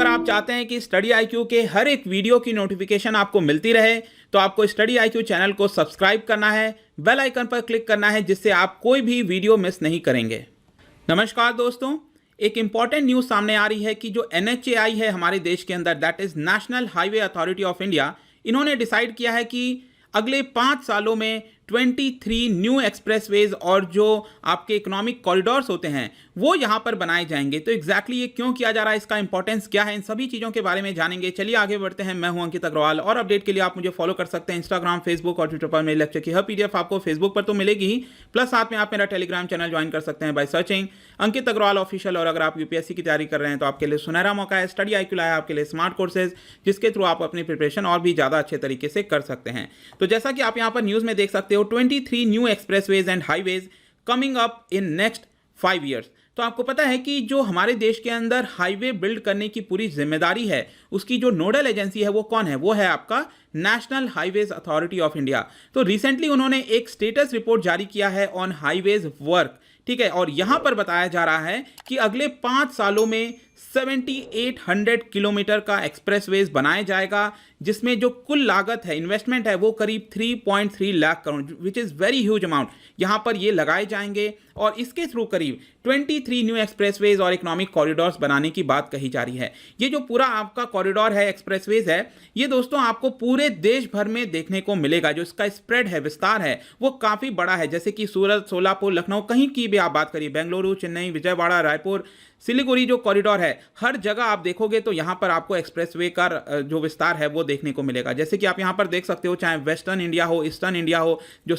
अगर आप चाहते हैं कि स्टडी आईक्यू के हर एक वीडियो की नोटिफिकेशन आपको मिलती रहे तो आपको स्टडी आईक्यू चैनल को सब्सक्राइब करना है, बेल आइकन पर क्लिक करना है, जिससे आप कोई भी वीडियो मिस नहीं करेंगे। नमस्कार दोस्तों, एक इंपॉर्टेंट न्यूज़ सामने आ रही है कि जो NHAI है हमारे देश के अंदर, that is national highway authority of India, इन्होंने डिसाइड किया है कि अगले 5 सालों में 23 न्यू एक्सप्रेसवेज और जो आपके इकोनॉमिक कॉरिडोर्स होते हैं वो यहाँ पर बनाए जाएंगे। तो एग्जैक्टली ये क्यों किया जा रहा है, इसका इंपॉर्टेंस क्या है, इन सभी चीज़ों के बारे में जानेंगे। चलिए आगे बढ़ते हैं। मैं हूं अंकित अग्रवाल और अपडेट के लिए आप मुझे फॉलो कर सकते हैं इंस्टाग्राम, फेसबुक और ट्विटर पर। मेरे लेक्चर की हर PDF आपको फेसबुक पर तो मिलेगी ही, प्लस साथ में आप मेरा टेलीग्राम चैनल ज्वाइन कर सकते हैं by searching Ankit Agarwal official. और अगर आप UPSC की तैयारी कर रहे हैं तो आपके लिए सुनहरा मौका है। स्टडी आईक्यू लाया आपके लिए स्मार्ट कोर्सेज, जिसके थ्रू आप अपनी प्रिपरेशन और भी ज़्यादा अच्छे तरीके से कर सकते हैं। तो जैसा कि आप यहाँ पर न्यूज़ में देख सकते हो, 23 new expressways and highways coming up in next 5 years. तो आपको पता है कि जो हमारे देश के अंदर हाईवे बिल्ड करने की पूरी जिम्मेदारी है, उसकी जो नोडल एजेंसी है वो कौन है, वो है आपका national highways authority of India. तो रिसेंटली उन्होंने एक स्टेटस रिपोर्ट जारी किया है ऑन हाईवेज वर्क, ठीक है। और यहां पर बताया जा रहा है कि अगले 5 सालों में 7800 किलोमीटर का एक्सप्रेसवेज बनाया जाएगा, जिसमें जो कुल लागत है, इन्वेस्टमेंट है, वो करीब 3.3 lakh crore, which is very huge amount, यहाँ पर ये लगाए जाएंगे। और इसके थ्रू करीब 23 न्यू एक्सप्रेसवेज और इकोनॉमिक कॉरिडोर्स बनाने की बात कही जा रही है। ये जो पूरा आपका कॉरिडोर है, एक्सप्रेसवेज है, ये दोस्तों आपको पूरे देश भर में देखने को मिलेगा। जो इसका स्प्रेड है, विस्तार है, वो काफ़ी बड़ा है। जैसे कि सूरत, सोलापुर, लखनऊ, कहीं की भी आप बात करिए, बेंगलुरु, चेन्नई, विजयवाड़ा, रायपुर, सिलीगुड़ी, जो कॉरिडोर है, हर जगह आप देखोगे तो यहाँ पर आपको एक्सप्रेसवे का जो विस्तार है वो देखने को मिलेगा। जैसे कि आप यहाँ पर देख सकते हो, चाहे वेस्टर्न इंडिया हो, ईस्टर्न इंडिया हो, जो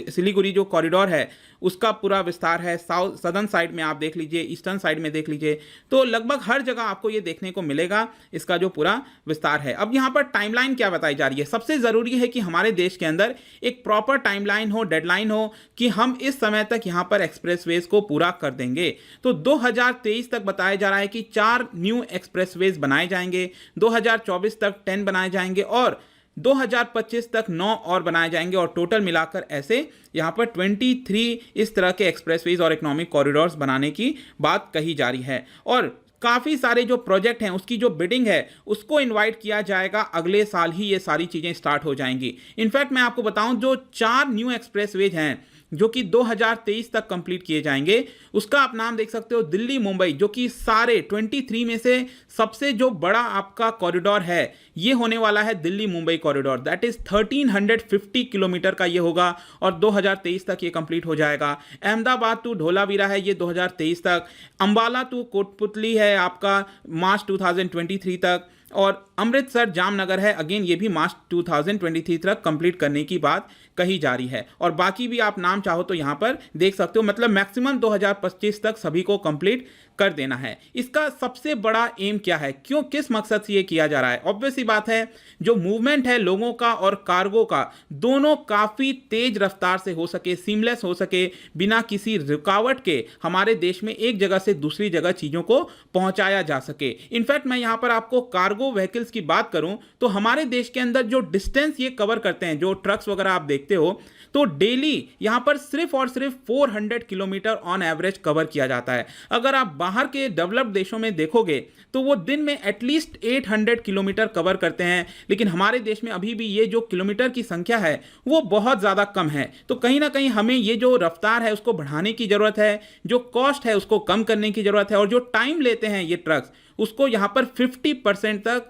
सिलीगुड़ी जो कॉरिडोर है उसका पूरा विस्तार है। साउथ सदर्न साइड में आप देख लीजिए, ईस्टर्न साइड में देख लीजिए, तो लगभग हर जगह आपको ये देखने को मिलेगा इसका जो पूरा विस्तार है। अब यहाँ पर टाइमलाइन क्या बताई जा रही है, सबसे ज़रूरी है कि हमारे देश के अंदर एक प्रॉपर टाइमलाइन हो, डेडलाइन हो कि हम इस समय तक यहाँ पर एक्सप्रेसवेज को पूरा कर देंगे। तो 2023 तक बताया जा रहा है कि 4 न्यू एक्सप्रेसवेज बनाए जाएंगे, 2024 तक 10 बनाए जाएंगे और 2025 तक 9 और बनाए जाएंगे। और टोटल मिलाकर ऐसे यहाँ पर 23 इस तरह के एक्सप्रेसवेज और इकोनॉमिक कॉरिडोर्स बनाने की बात कही जा रही है। और काफ़ी सारे जो प्रोजेक्ट हैं उसकी जो बिडिंग है उसको इनवाइट किया जाएगा, अगले साल ही ये सारी चीज़ें स्टार्ट हो जाएंगी। इनफैक्ट मैं आपको बताऊं, जो 4 न्यू एक्सप्रेसवेज हैं जो कि 2023 तक कंप्लीट किए जाएंगे, उसका आप नाम देख सकते हो, दिल्ली मुंबई, जो कि सारे 23 में से सबसे जो बड़ा आपका कॉरिडोर है ये होने वाला है Delhi Mumbai corridor. That is 1350 kilometre का ये होगा और 2023 तक ये कंप्लीट हो जाएगा। अहमदाबाद टू ढोलावीरा है ये 2023 तक, अंबाला टू कोटपुतली है आपका मार्च 2023 तक, और अमृतसर जामनगर है, अगेन ये भी मार्च 2023 तक कंप्लीट करने की बात कही जा रही है। और बाकी भी आप नाम चाहो तो यहाँ पर देख सकते हो, मतलब मैक्सिमम 2025 तक सभी को कंप्लीट कर देना है। इसका सबसे बड़ा एम क्या है, क्यों, किस मकसद से ये किया जा रहा है? ऑब्वियस सी बात है, जो मूवमेंट है लोगों का और कार्गो का, दोनों काफ़ी तेज रफ्तार से हो सके, सीमलेस हो सके, बिना किसी रुकावट के हमारे देश में एक जगह से दूसरी जगह चीज़ों को पहुंचाया जा सके। इनफैक्ट मैं यहाँ पर आपको कार्गो व्हीकल्स की बात करूं तो हमारे देश के अंदर जो डिस्टेंस ये कवर करते हैं, जो ट्रक्स वगैरह आप देखते हो, तो डेली यहां पर सिर्फ और सिर्फ 400 किलोमीटर ऑन एवरेज कवर किया जाता है। अगर आप बाहर के डेवलप्ड देशों में देखोगे तो वो दिन में एटलीस्ट 800 किलोमीटर कवर करते हैं, लेकिन हमारे देश में अभी भी ये जो किलोमीटर की संख्या है वो बहुत ज़्यादा कम है। तो कहीं ना कहीं हमें ये जो रफ्तार है उसको बढ़ाने की ज़रूरत है, जो कॉस्ट है उसको कम करने की ज़रूरत है, और जो टाइम लेते हैं ये ट्रक्स उसको यहाँ पर 50% तक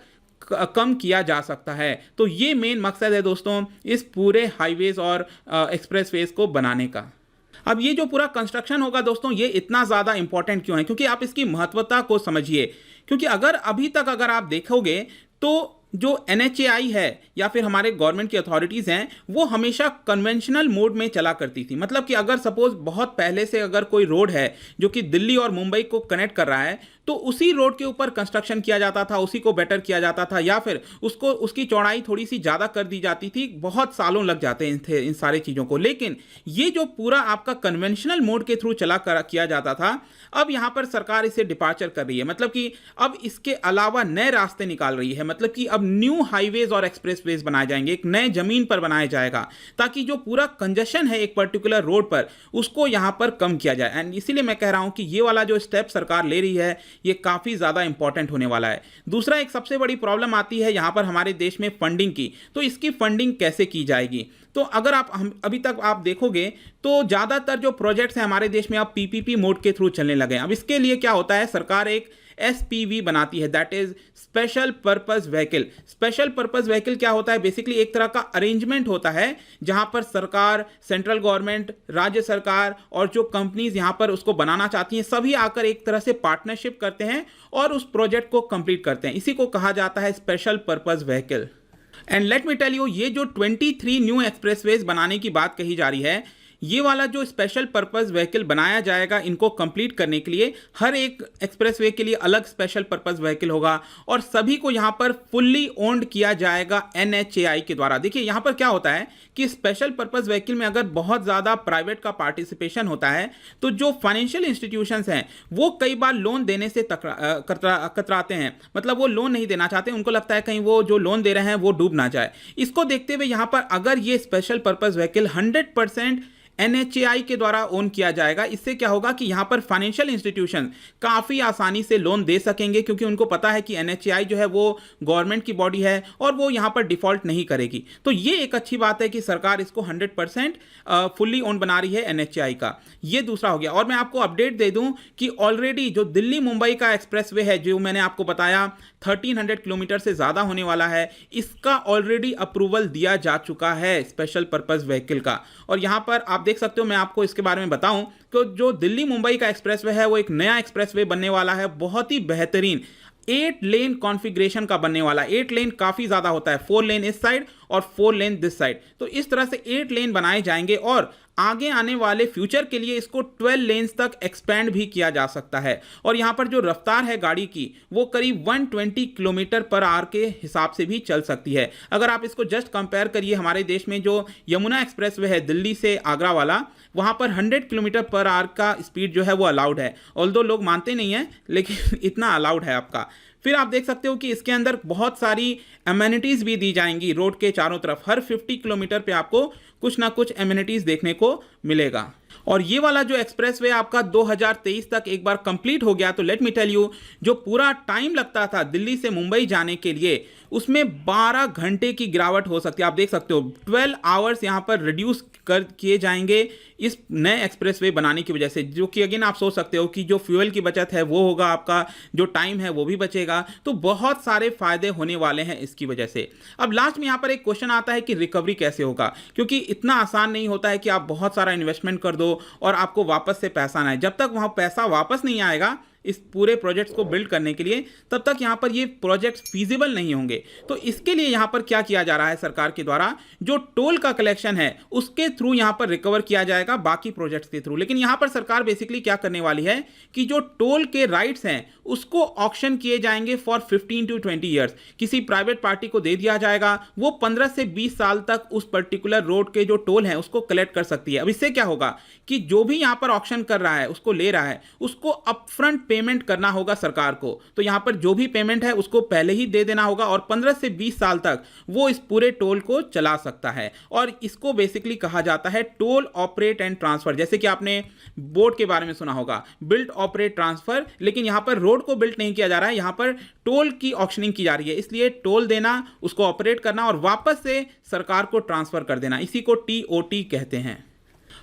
कम किया जा सकता है। तो ये मेन मकसद है दोस्तों इस पूरे हाईवेज और एक्सप्रेसवेज को बनाने का। अब ये जो पूरा कंस्ट्रक्शन होगा दोस्तों, ये इतना ज़्यादा इंपॉर्टेंट क्यों है, क्योंकि आप इसकी महत्वता को समझिए। क्योंकि अगर अभी तक अगर आप देखोगे तो जो NHAI है या फिर हमारे गवर्नमेंट की अथॉरिटीज़ हैं वो हमेशा कन्वेंशनल मोड में चला करती थी। मतलब कि अगर सपोज बहुत पहले से अगर कोई रोड है जो कि दिल्ली और मुंबई को कनेक्ट कर रहा है, तो उसी रोड के ऊपर कंस्ट्रक्शन किया जाता था, उसी को बेटर किया जाता था, या फिर उसको उसकी चौड़ाई थोड़ी सी ज़्यादा कर दी जाती थी। बहुत सालों लग जाते थे इन सारे चीज़ों को। लेकिन ये जो पूरा आपका कन्वेंशनल मोड के थ्रू किया जाता था, अब यहाँ पर सरकार इसे डिपार्चर कर रही है। मतलब कि अब इसके अलावा नए रास्ते निकाल रही है। मतलब कि अब अब न्यू हाईवेज और एक्सप्रेसवेज बनाए जाएंगे, एक नए जमीन पर बनाया जाएगा, ताकि जो पूरा कंजेशन है एक पर्टिकुलर रोड पर उसको यहां पर कम किया जाए। एंड इसीलिए मैं कह रहा हूं कि ये वाला जो स्टेप सरकार ले रही है ये काफी ज्यादा इंपॉर्टेंट होने वाला है। दूसरा, एक सबसे बड़ी प्रॉब्लम आती है यहां पर हमारे देश में फंडिंग की। तो इसकी फंडिंग कैसे की जाएगी? तो अगर आप अभी तक आप देखोगे तो ज़्यादातर जो प्रोजेक्ट्स हैं हमारे देश में अब पीपीपी मोड के थ्रू चलने लगे हैं। अब इसके लिए क्या होता है, सरकार एक एसपीवी बनाती है, that is special purpose vehicle. Special purpose vehicle क्या होता है? बेसिकली एक तरह का अरेंजमेंट होता है जहां पर सरकार, सेंट्रल गवर्नमेंट, राज्य सरकार और जो कंपनीज यहां पर उसको बनाना चाहती हैं सभी आकर एक तरह से पार्टनरशिप करते हैं और उस प्रोजेक्ट को कंप्लीट करते हैं। इसी को कहा जाता है special purpose vehicle. And let me tell you, ये जो 23 न्यू एक्सप्रेसवेज बनाने की बात कही जा रही है, ये वाला जो स्पेशल पर्पस व्हीकल बनाया जाएगा इनको कंप्लीट करने के लिए हर एक एक्सप्रेसवे के लिए अलग स्पेशल पर्पस व्हीकल होगा और सभी को यहां पर फुल्ली ओन्ड किया जाएगा एनएचएआई के द्वारा। देखिए यहां पर क्या होता है कि स्पेशल पर्पस व्हीकल में अगर बहुत ज़्यादा प्राइवेट का पार्टिसिपेशन होता है तो जो फाइनेंशियल इंस्टीट्यूशंस हैं वो कई बार लोन देने से कतराते हैं, मतलब वो लोन नहीं देना चाहते, उनको लगता है कहीं वो जो लोन दे रहे हैं वो डूब ना जाए। इसको देखते हुए यहां पर अगर ये स्पेशल पर्पस व्हीकल 100% एनएचएआई के द्वारा ओन किया जाएगा, इससे क्या होगा कि यहां पर फाइनेंशियल इंस्टीट्यूशन काफी आसानी से लोन दे सकेंगे, क्योंकि उनको पता है कि एनएचएआई जो है वो गवर्नमेंट की बॉडी है और वो यहां पर डिफॉल्ट नहीं करेगी। तो ये एक अच्छी बात है कि सरकार इसको 100% फुल्ली ओन बना रही है एनएचएआई का। ये दूसरा हो गया। और मैं आपको अपडेट दे दूं कि ऑलरेडी जो दिल्ली मुंबई का एक्सप्रेसवे है, जो मैंने आपको बताया 1300 किलोमीटर से ज्यादा होने वाला है, इसका ऑलरेडी अप्रूवल दिया जा चुका है स्पेशल पर्पस व्हीकल का। और यहां पर आप देख सकते हो, मैं आपको इसके बारे में बताऊं कि जो दिल्ली मुंबई का एक्सप्रेसवे है वो एक नया एक्सप्रेसवे बनने वाला है, बहुत ही बेहतरीन 8 लेन कॉन्फ़िगरेशन का बनने वाला। 8 लेन काफी ज्यादा होता है, 4 लेन इस साइड और 4 लेन दिस साइड, तो इस तरह से 8 लेन बनाए जाएंगे और आगे आने वाले फ्यूचर के लिए इसको 12 लेन्स तक एक्सपेंड भी किया जा सकता है। और यहां पर जो रफ्तार है गाड़ी की वो करीब 120 किलोमीटर पर आवर के हिसाब से भी चल सकती है। अगर आप इसको जस्ट कंपेयर करिए, हमारे देश में जो यमुना एक्सप्रेसवे है दिल्ली से आगरा वाला, वहां पर 100 किलोमीटर पर आवर का स्पीड जो है वो अलाउड है, ऑल्दो लोग मानते नहीं है लेकिन इतना अलाउड है आपका। फिर आप देख सकते हो कि इसके अंदर बहुत सारी एमेनिटीज भी दी जाएंगी रोड के चारों तरफ। हर 50 किलोमीटर पे आपको कुछ ना कुछ एमेनिटीज देखने को मिलेगा। और ये वाला जो एक्सप्रेसवे आपका 2023 तक एक बार कंप्लीट हो गया तो लेट मी टेल यू, जो पूरा टाइम लगता था दिल्ली से मुंबई जाने के लिए उसमें 12 घंटे की गिरावट हो सकती है। आप देख सकते हो 12 आवर्स यहां पर रिड्यूस कर किए जाएंगे इस नए एक्सप्रेसवे बनाने की वजह से, जो कि अगेन आप सोच सकते हो कि जो फ्यूल की बचत है वो होगा, आपका जो टाइम है वो भी बचेगा, तो बहुत सारे फायदे होने वाले हैं इसकी वजह से। अब लास्ट में यहां पर एक क्वेश्चन आता है कि रिकवरी कैसे होगा, क्योंकि इतना आसान नहीं होता है कि आप बहुत सारा इन्वेस्टमेंट कर दो और आपको वापस से पैसा ना आए। जब तक वहां पैसा वापस नहीं आएगा इस पूरे प्रोजेक्ट्स को बिल्ड करने के लिए, तब तक यहां पर ये प्रोजेक्ट्स फीजिबल नहीं होंगे। तो इसके लिए यहां पर क्या किया जा रहा है सरकार के द्वारा, जो टोल का कलेक्शन है उसके थ्रू यहां पर रिकवर किया जाएगा बाकी प्रोजेक्ट्स के थ्रू। लेकिन यहां पर सरकार बेसिकली क्या करने वाली है कि जो टोल के राइट्स हैं उसको ऑक्शन किए जाएंगे फॉर 15 to 20 ईयर्स, किसी प्राइवेट पार्टी को दे दिया जाएगा, वो 15 से 20 साल तक उस पर्टिकुलर रोड के जो टोल हैं उसको कलेक्ट कर सकती है। अब इससे क्या होगा कि जो भी यहां पर ऑक्शन कर रहा है, उसको ले रहा है, उसको अपफ्रंट पेमेंट करना होगा सरकार को। तो यहां पर जो भी पेमेंट है उसको पहले ही दे देना होगा और 15 से 20 साल तक वो इस पूरे टोल को चला सकता है। और इसको बेसिकली कहा जाता है टोल ऑपरेट एंड ट्रांसफर। जैसे कि आपने बोर्ड के बारे में सुना होगा, बिल्ड ऑपरेट ट्रांसफर, लेकिन यहां पर रोड को बिल्ड नहीं किया जा रहा है, यहां पर टोल की ऑक्शनिंग की जा रही है। इसलिए टोल देना, उसको ऑपरेट करना और वापस से सरकार को ट्रांसफर कर देना, इसी को टीओटी कहते हैं।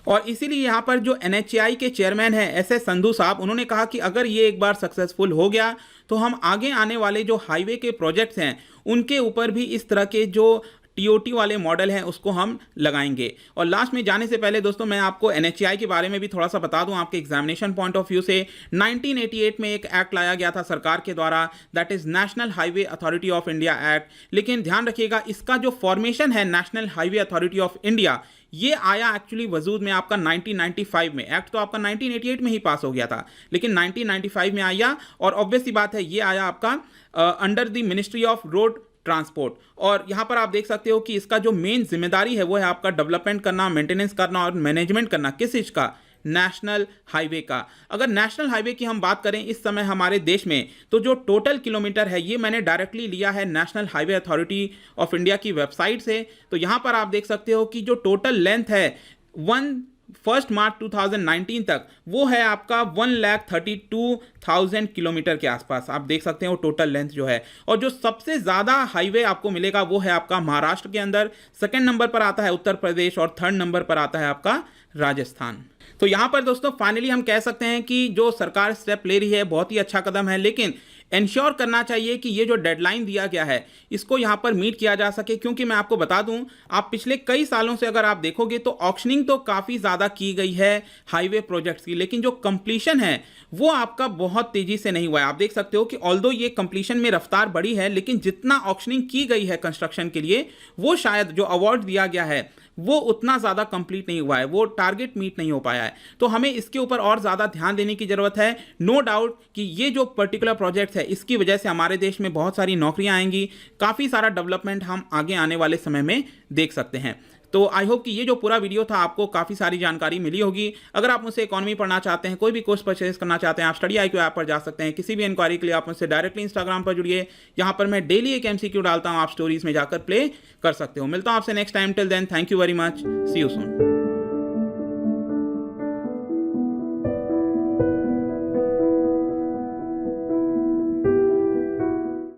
और इसीलिए यहां पर जो एनएचएआई के चेयरमैन हैं एसएस संधू साहब, उन्होंने कहा कि अगर ये एक बार सक्सेसफुल हो गया तो हम आगे आने वाले जो हाईवे के प्रोजेक्ट्स हैं उनके ऊपर भी इस तरह के जो टीओटी वाले मॉडल हैं उसको हम लगाएंगे। और लास्ट में जाने से पहले दोस्तों मैं आपको एनएचएआई के बारे में भी थोड़ा सा बता दूं आपके एग्जामिनेशन पॉइंट ऑफ व्यू से। 1988 में एक एक्ट लाया गया था सरकार के द्वारा, that is national highway authority of India act. लेकिन ध्यान रखिएगा इसका जो फॉर्मेशन है national highway authority of India, ये आया एक्चुअली वजूद में आपका 1995 में। एक्ट तो आपका 1988 में ही पास हो गया था, लेकिन 1995 में आया और ऑब्वियस सी बात है ये आया आपका under the ministry of road transport. और यहां पर आप देख सकते हो कि इसका जो मेन जिम्मेदारी है वो है आपका डेवलपमेंट करना, मेंटेनेंस करना और मैनेजमेंट करना। किस चीज का? नेशनल हाईवे का। अगर नेशनल हाईवे की हम बात करें इस समय हमारे देश में, तो जो टोटल किलोमीटर है, ये मैंने डायरेक्टली लिया है national highway authority of India की वेबसाइट से। तो यहाँ पर आप देख सकते हो कि जो टोटल लेंथ है 1 मार्च 2019 तक, वो है आपका 1,32,000 किलोमीटर के आसपास। आप देख सकते हो टोटल लेंथ जो है। और जो सबसे ज़्यादा हाईवे आपको मिलेगा वो है आपका महाराष्ट्र के अंदर, सेकंड नंबर पर आता है उत्तर प्रदेश और थर्ड नंबर पर आता है आपका राजस्थान। तो यहाँ पर दोस्तों फाइनली हम कह सकते हैं कि जो सरकार स्टेप ले रही है बहुत ही अच्छा कदम है, लेकिन इंश्योर करना चाहिए कि ये जो डेडलाइन दिया गया है इसको यहाँ पर मीट किया जा सके। क्योंकि मैं आपको बता दूं, आप पिछले कई सालों से अगर आप देखोगे तो ऑक्शनिंग तो काफ़ी ज़्यादा की गई है हाईवे प्रोजेक्ट्स की, लेकिन जो कंप्लीशन है वो आपका बहुत तेज़ी से नहीं हुआ है। आप देख सकते हो कि ऑल्दो ये कंप्लीशन में रफ्तार बढ़ी है, लेकिन जितना ऑक्शनिंग की गई है कंस्ट्रक्शन के लिए, वो शायद जो अवार्ड दिया गया है वो उतना ज़्यादा कंप्लीट नहीं हुआ है, वो टारगेट मीट नहीं हो पाया है। तो हमें इसके ऊपर और ज़्यादा ध्यान देने की ज़रूरत है। नो डाउट कि ये जो पर्टिकुलर प्रोजेक्ट है इसकी वजह से हमारे देश में बहुत सारी नौकरियां आएंगी, काफ़ी सारा डेवलपमेंट हम आगे आने वाले समय में देख सकते हैं। तो आई होप कि ये जो पूरा वीडियो था आपको काफ़ी सारी जानकारी मिली होगी। अगर आप मुझसे इकोनॉमी पढ़ना चाहते हैं, कोई भी कोर्स परचेज करना चाहते हैं, आप स्टडी IQ ऐप पर जा सकते हैं। किसी भी इंक्वायरी के लिए आप मुझसे डायरेक्टली इंस्टाग्राम पर जुड़िए, यहाँ पर मैं डेली एक MCQ डालता हूँ, आप स्टोरीज में जाकर प्ले कर सकते हो। मिलता हूँ आपसे next time. Till then, thank you very much, see you soon.